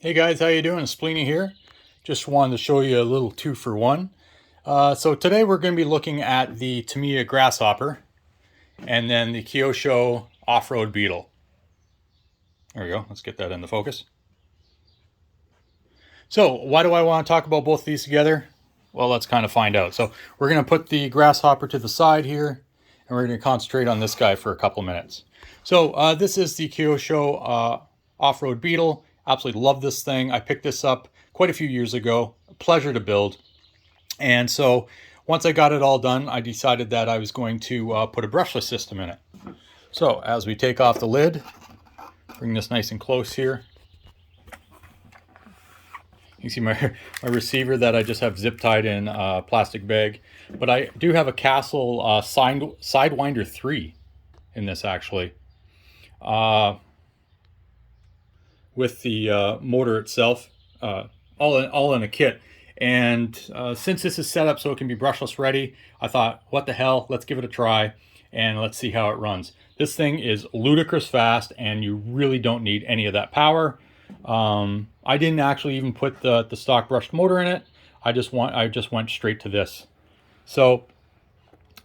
Hey guys, how you doing? Asplenia here. Just wanted to show you a little 2-for-1. So today we're going to be looking at the Tamiya Grasshopper and then the Kyosho off-road Beetle. There we go. Let's get that into focus. So why do I want to talk about both of these together? Well, let's kind of find out. So we're going to put the Grasshopper to the side here, and we're going to concentrate on this guy for a couple minutes. So this is the Kyosho off-road Beetle. Absolutely love this thing. I picked this up quite a few years ago. A pleasure to build. And so once I got it all done, I decided that I was going to put a brushless system in it. So as we take off the lid, bring this nice and close here. You can see my receiver that I just have zip tied in a plastic bag. But I do have a Castle Sidewinder 3 in this actually. With the motor itself, all in a kit. And since this is set up so it can be brushless ready, I thought, what the hell, let's give it a try and let's see how it runs. This thing is ludicrous fast and you really don't need any of that power. I didn't actually even put the stock brushed motor in it. I just went straight to this. So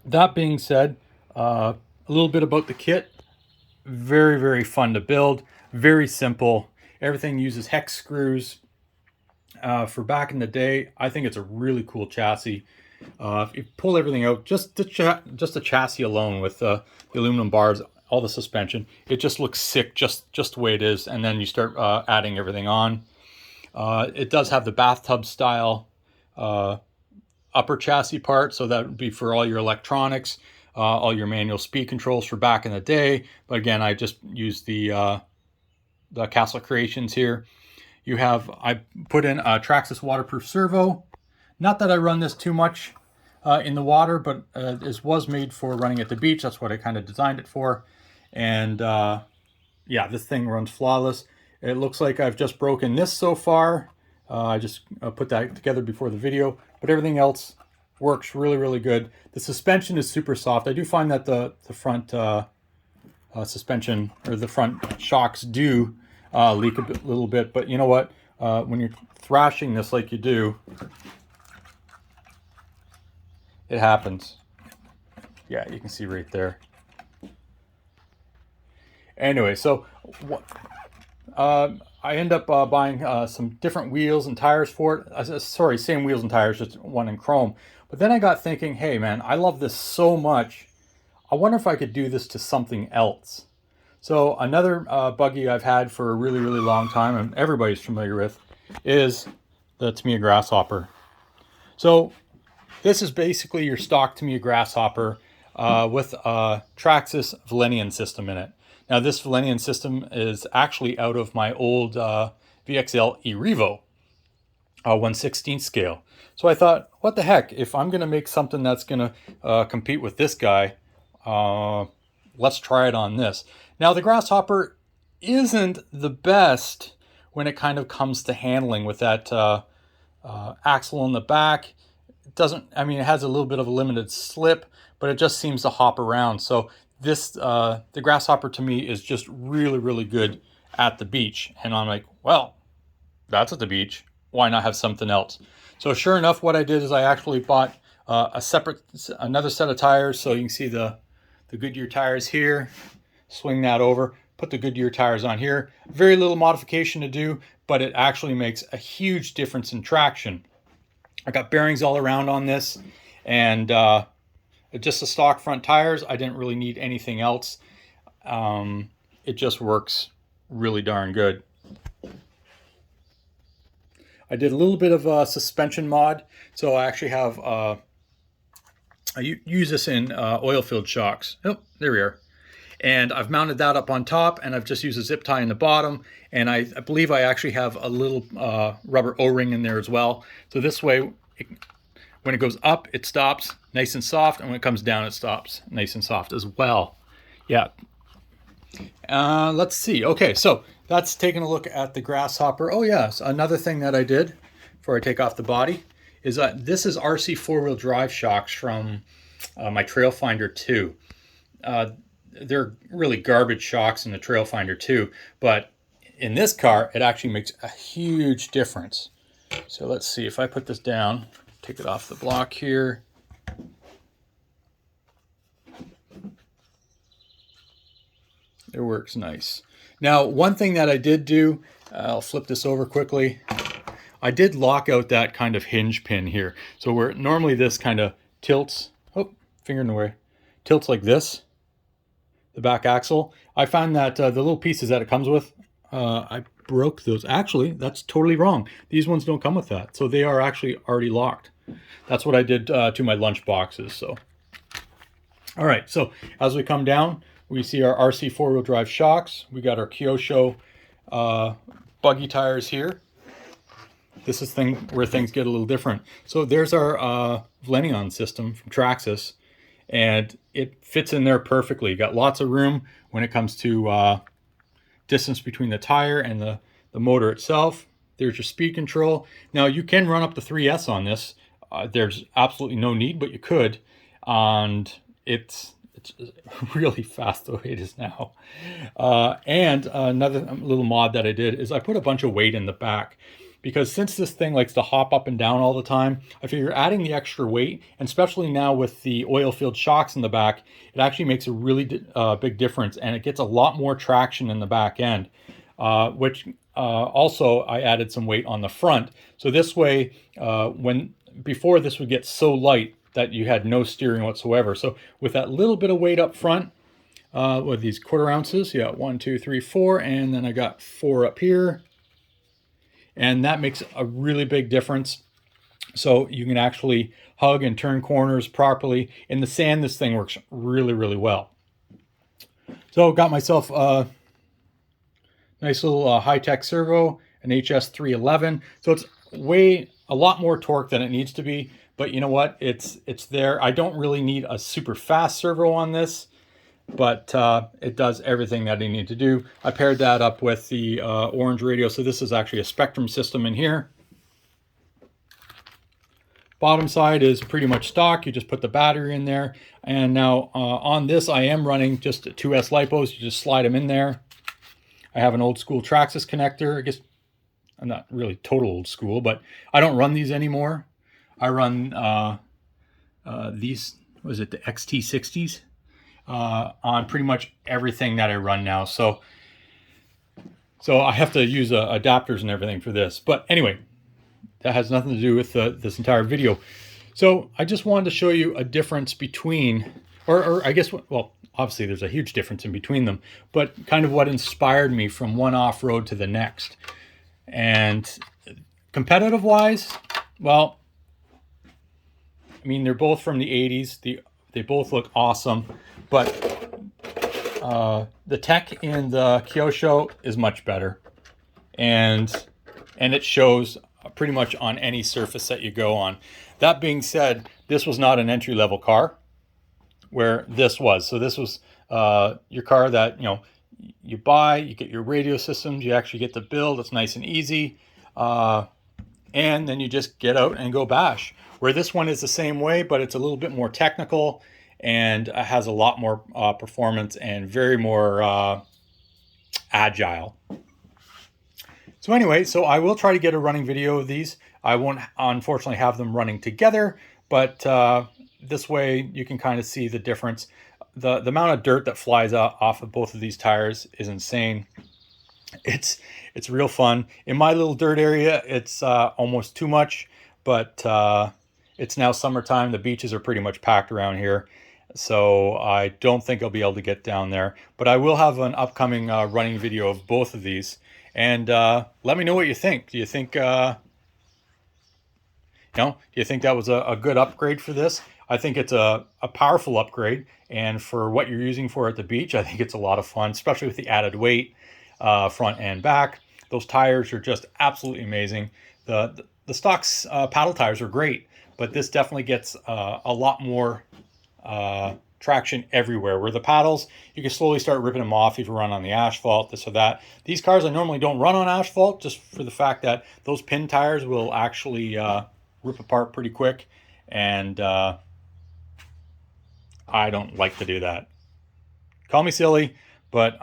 that being said, a little bit about the kit. Very, very fun to build, very simple. Everything uses hex screws. For back in the day, I think it's a really cool chassis. If you pull everything out, just the chassis alone with the aluminum bars, all the suspension, it just looks sick just the way it is. And then you start adding everything on. It does have the bathtub style upper chassis part, so that would be for all your electronics, all your manual speed controls for back in the day. But again, I just used the Castle Creations here. You have, I put in a Traxxas waterproof servo. Not that I run this too much in the water, but this was made for running at the beach. That's what I kind of designed it for. And yeah, this thing runs flawless. It looks like I've just broken this so far. I just put that together before the video, but everything else works really, really good. The suspension is super soft. I do find that the front suspension, or the front shocks do leak a little bit, but you know what? When you're thrashing this like you do, it happens. Yeah, you can see right there. Anyway, so I end up buying some different wheels and tires for it. Sorry, same wheels and tires, just one in chrome. But then I got thinking, hey man, I love this so much. I wonder if I could do this to something else. So another buggy I've had for a really, really long time, and everybody's familiar with, is the Tamiya Grasshopper. So this is basically your stock Tamiya Grasshopper with a Traxxas Valenian system in it. Now this Valenian system is actually out of my old VXL eRevo 1/16 scale. So I thought, what the heck, if I'm going to make something that's going to compete with this guy, let's try it on this. Now the Grasshopper isn't the best when it kind of comes to handling with that axle in the back. It doesn't, I mean, it has a little bit of a limited slip, but it just seems to hop around. So this, the Grasshopper to me is just really, really good at the beach. And I'm like, well, that's at the beach. Why not have something else? So sure enough, what I did is I actually bought another set of tires. So you can see the Goodyear tires here. Swing that over, put the Goodyear tires on here. Very little modification to do, but it actually makes a huge difference in traction. I got bearings all around on this, and just the stock front tires. I didn't really need anything else. It just works really darn good. I did a little bit of a suspension mod. So I actually have, I use this in oil-filled shocks. Oh, there we are. And I've mounted that up on top, and I've just used a zip tie in the bottom. And I believe I actually have a little rubber O-ring in there as well. So this way, when it goes up, it stops nice and soft. And when it comes down, it stops nice and soft as well. Yeah. Let's see. Okay, so that's taking a look at the Grasshopper. Oh yes, another thing that I did before I take off the body is that this is RC four-wheel drive shocks from my Trailfinder 2. They're really garbage shocks in the Trailfinder 2, but in this car, it actually makes a huge difference. So let's see, if I put this down, take it off the block here. It works nice. Now, one thing that I did do, I'll flip this over quickly. I did lock out that kind of hinge pin here. So where normally this kind of tilts, oh, finger in the way, tilts like this, the back axle. I found that the little pieces that it comes with, I broke those. Actually, that's totally wrong. These ones don't come with that. So they are actually already locked. That's what I did to my lunch boxes. So, all right. So as we come down, we see our RC four-wheel drive shocks. We got our Kyosho buggy tires here. This is where things get a little different. So there's our Vlenion system from Traxxas, and it fits in there perfectly. You got lots of room when it comes to distance between the tire and the motor itself. There's your speed control. Now you can run up to 3S on this. There's absolutely no need, but you could. And it's really fast the way it is now. And another little mod that I did is I put a bunch of weight in the back. Because since this thing likes to hop up and down all the time, I figure adding the extra weight, and especially now with the oil-filled shocks in the back, it actually makes a really big difference, and it gets a lot more traction in the back end, which also I added some weight on the front. So this way, before this would get so light that you had no steering whatsoever. So with that little bit of weight up front, with these 1/4 ounces, yeah, 1, 2, 3, 4, and then I got 4 up here. And that makes a really big difference. So you can actually hug and turn corners properly. In the sand, this thing works really, really well. So got myself a nice little high-tech servo, an HS311. So it's a lot more torque than it needs to be. But you know what? It's there. I don't really need a super fast servo on this, but it does everything that I need to do. I paired that up with the orange radio. So this is actually a Spectrum system in here. Bottom side is pretty much stock. You just put the battery in there. And now on this, I am running just 2S LiPos. You just slide them in there. I have an old school Traxxas connector. I guess I'm not really total old school, but I don't run these anymore. I run these, what is it, the XT60s? On pretty much everything that I run now. So I have to use adapters and everything for this. But anyway, that has nothing to do with this entire video. So I just wanted to show you a difference between, or I guess, well, obviously there's a huge difference in between them, but kind of what inspired me from one off-road to the next. And competitive wise, well, I mean, they're both from the 80s. They both look awesome, but the tech in the Kyosho is much better, and it shows pretty much on any surface that you go on. That being said, this was not an entry-level car, where this was. So this was your car that you buy, you get your radio systems, you actually get to build. It's nice and easy, and then you just get out and go bash. Where this one is the same way, but it's a little bit more technical and has a lot more performance and very more agile. So anyway, so I will try to get a running video of these. I won't unfortunately have them running together, but this way you can kind of see the difference. The amount of dirt that flies off of both of these tires is insane. It's real fun. In my little dirt area, it's almost too much, but it's now summertime. The beaches are pretty much packed around here, so I don't think I'll be able to get down there. But I will have an upcoming running video of both of these, and let me know what you think. Do you think do you think that was a good upgrade for this? I think it's a powerful upgrade, and for what you're using for at the beach, I think it's a lot of fun, especially with the added weight, front and back. Those tires are just absolutely amazing. The stock's paddle tires are great, but this definitely gets a lot more traction everywhere. Where the paddles, you can slowly start ripping them off if you run on the asphalt, this or that. These cars I normally don't run on asphalt, just for the fact that those pin tires will actually rip apart pretty quick, and I don't like to do that. Call me silly, but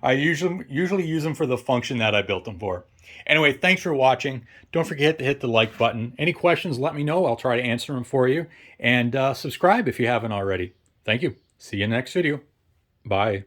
I usually use them for the function that I built them for. Anyway, thanks for watching. Don't forget to hit the like button. Any questions, let me know. I'll try to answer them for you. And subscribe if you haven't already. Thank you. See you in the next video. Bye.